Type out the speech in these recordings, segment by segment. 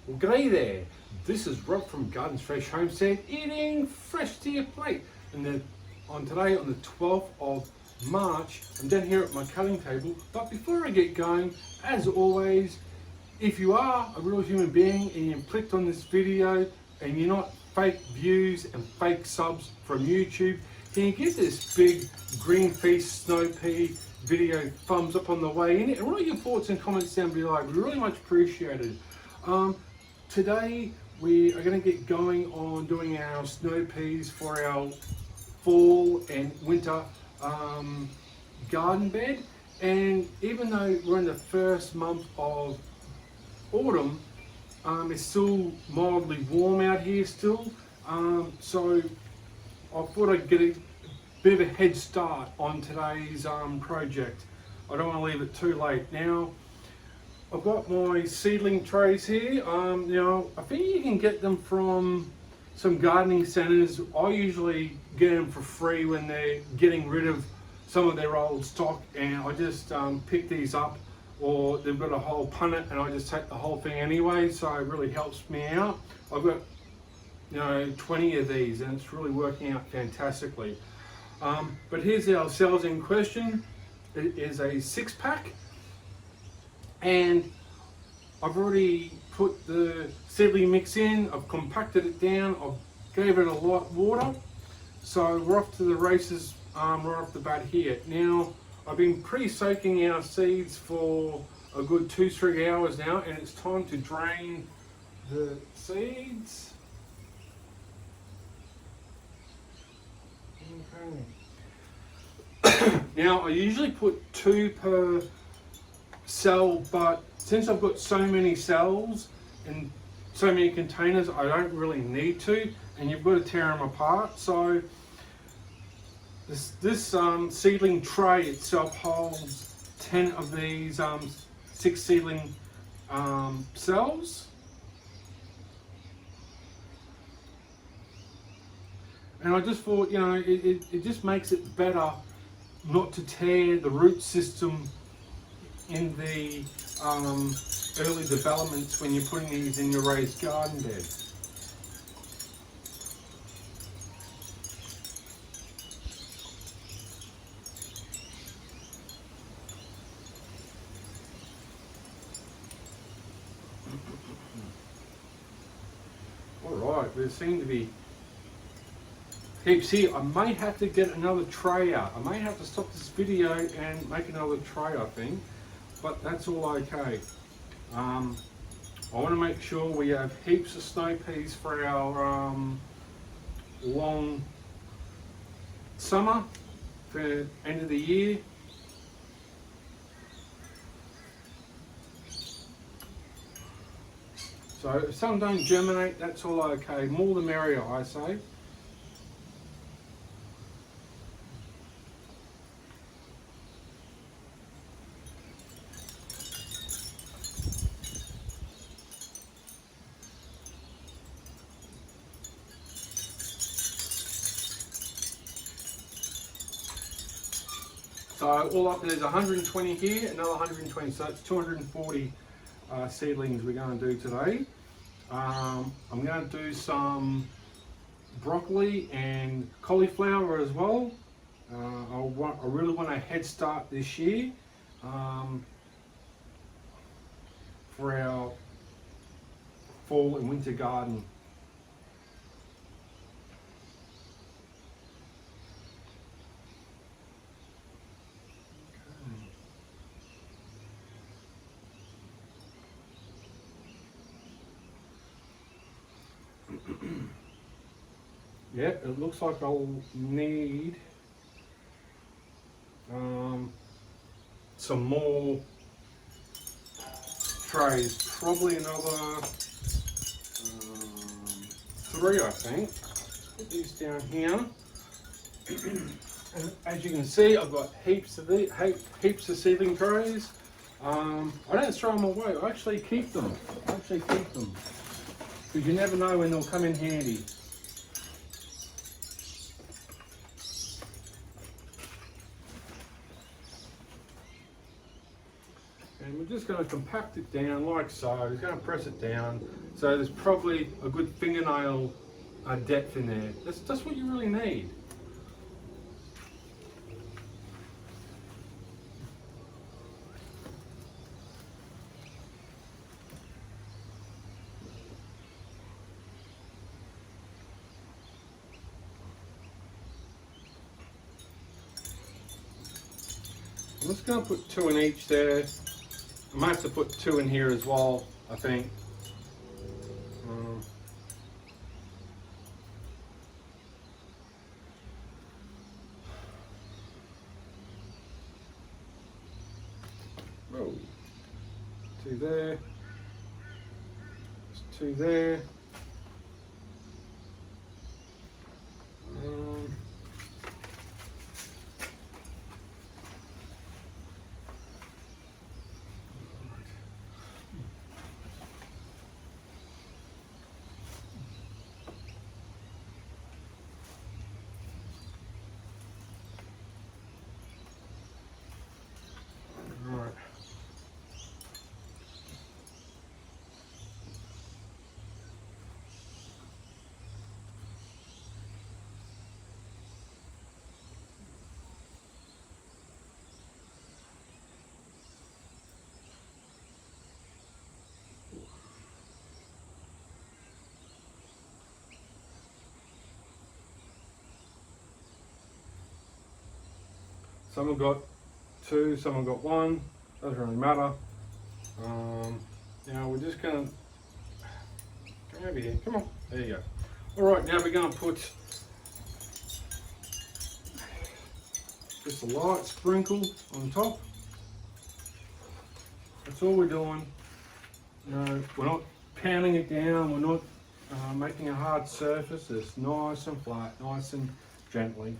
Well, g'day there. This is Rob from Gardens Fresh Homestead, eating fresh to your plate. And then today, on the 12th of March, I'm down here at my cutting table. But before I get going, as always, if you are a real human being and you've clicked on this video and you're not fake views and fake subs from YouTube, can you give this big GreenFeast snow pea video thumbs up on the way in it? And write your thoughts and comments down below. We really much appreciate it. Today we are going to get going on doing our snow peas for our fall and winter garden bed. And even though we're in the first month of autumn, it's still mildly warm out here still. So I thought I'd get a bit of a head start on today's project. I don't want to leave it too late. Now, I've got my seedling trays here. I think you can get them from some gardening centres. I usually get them for free when they're getting rid of some of their old stock, and I just pick these up, or they've got a whole punnet and I just take the whole thing anyway, so it really helps me out. I've got 20 of these and it's really working out fantastically. But here's our cells in question. It is a 6-pack. And I've already put the seedling mix in, I've compacted it down, I've gave it a lot of water. So we're off to the races right off the bat here. Now, I've been pre-soaking our seeds for a good 2-3 hours now, and it's time to drain the seeds. Okay. Now, I usually put 2 per cell, but since I've got so many cells and so many containers, I don't really need to, and you've got to tear them apart. So this seedling tray itself holds 10 of these 6 seedling cells, and I just thought, it just makes it better not to tear the root system in the early developments when you're putting these in your raised garden bed. Alright, there seem to be heaps here. I may have to get another tray out. I may have to stop this video and make another tray, I think. But that's all okay. I want to make sure we have heaps of snow peas for our long summer, for end of the year. So if some don't germinate, that's all okay. More the merrier, I say. So all up there's 120 here, another 120, so that's 240 seedlings we're going to do today. I'm going to do some broccoli and cauliflower as well. I really want a head start this year for our fall and winter garden. Yep, it looks like I'll need some more trays, probably another 3, I think. Put these down here. And as you can see, I've got heaps of seedling trays. I don't throw them away, I actually keep them. Because you never know when they'll come in handy. And we're just going to compact it down like so. Just going to press it down. So there's probably a good fingernail depth in there. That's what you really need. I'm just going to put 2 in each there. I might have to put 2 in here as well, I think. Oh, 2 there. There's 2 there. Someone got 2, someone got 1, doesn't really matter. Now we're just going to come over here, come on, there you go. Alright, now we're going to put just a light sprinkle on top. That's all we're doing. No, we're not pounding it down, we're not making a hard surface. It's nice and flat, nice and gently.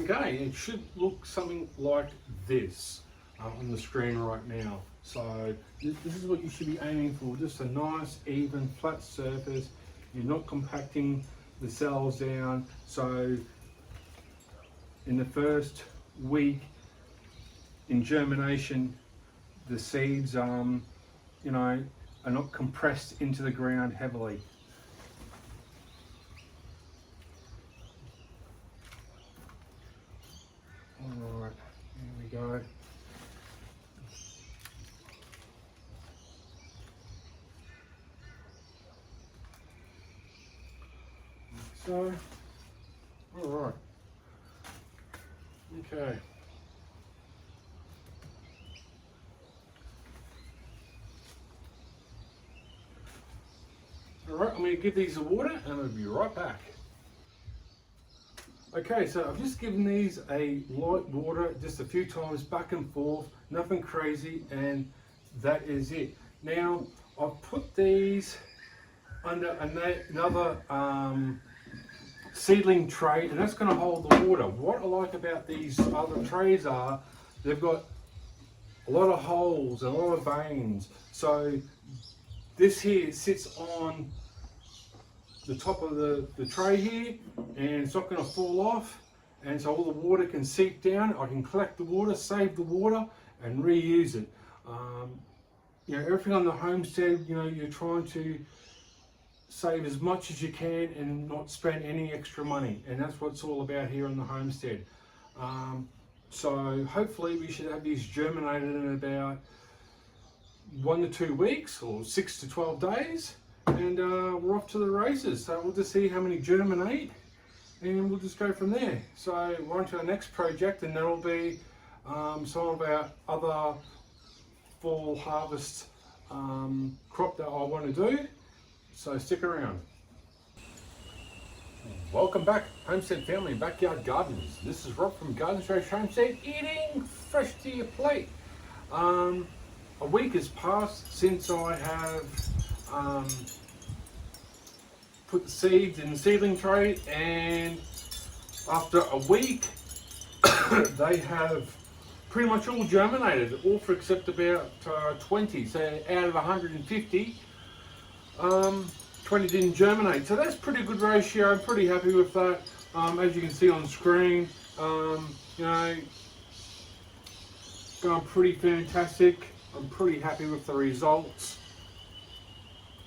Okay, it should look something like this on the screen right now. So this is what you should be aiming for, just a nice, even, flat surface. You're not compacting the cells down. So in the first week in germination, the seeds, you know, are not compressed into the ground heavily. Alright, here we go. So, alright. Okay. Alright, I'm going to give these a water and I'm going to be right back. Okay, so I've just given these a light water just a few times back and forth, nothing crazy, and that is it. Now, I've put these under another seedling tray, and that's going to hold the water. What I like about these other trays are they've got a lot of holes and a lot of veins. So this here sits on the top of the tray here, and it's not going to fall off, and so all the water can seep down. I can collect the water, save the water, and reuse it. You know, everything on the homestead, you know, you're trying to save as much as you can and not spend any extra money, and that's what it's all about here on the homestead. So hopefully we should have these germinated in about 1 to 2 weeks or 6 to 12 days. And we're off to the races. So we'll just see how many germinate, and we'll just go from there. So we're on to our next project, and that'll be some of our other fall harvest crop that I want to do. So stick around. Welcome back, Homestead family and backyard gardeners. This is Rob from Garden Stretch Homestead, eating fresh to your plate. A week has passed since I have put the seeds in the seedling tray, and after a week, they have pretty much all germinated, all for except about 20. So out of 150, 20 didn't germinate. So that's pretty good ratio. I'm pretty happy with that. As you can see on the screen, you know, going pretty fantastic. I'm pretty happy with the results.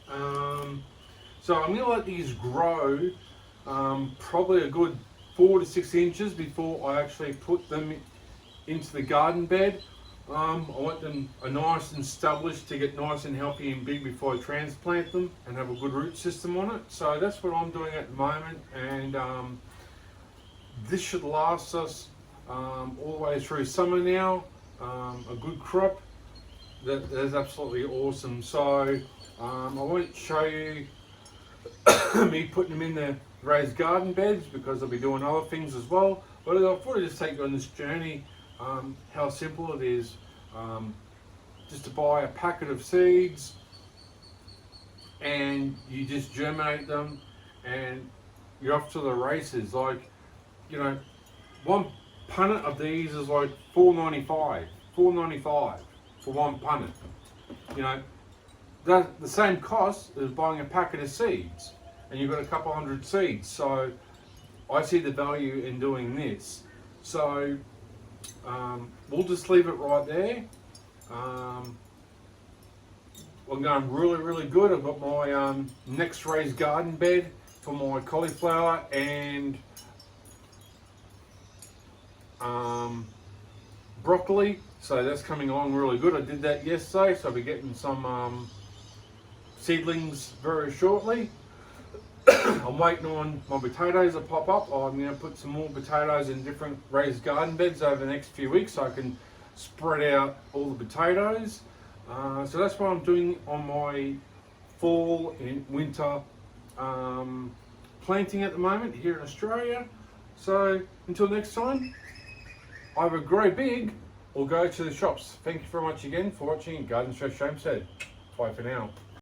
So I'm going to let these grow probably a good 4 to 6 inches before I actually put them into the garden bed. I want them nice and established to get nice and healthy and big before I transplant them and have a good root system on it. So that's what I'm doing at the moment, and this should last us all the way through summer now. A good crop that is absolutely awesome. So I won't show you me putting them in the raised garden beds because I'll be doing other things as well, but I thought I'd just take you on this journey, how simple it is, just to buy a packet of seeds and you just germinate them and you're off to the races. Like, you know, one punnet of these is like $4.95 for one punnet. You know, the same cost as buying a packet of seeds, and you've got a couple hundred seeds. So I see the value in doing this. So we'll just leave it right there. I'm going really good. I've got my next raised garden bed for my cauliflower and broccoli. So that's coming along really good. I did that yesterday, so I'll be getting some seedlings very shortly. I'm waiting on my potatoes to pop up. I'm going to put some more potatoes in different raised garden beds over the next few weeks so I can spread out all the potatoes. So that's what I'm doing on my fall and winter planting at the moment here in Australia. So until next time, either grow big or go to the shops. Thank you very much again for watching Garden Stretch Homestead. Bye for now.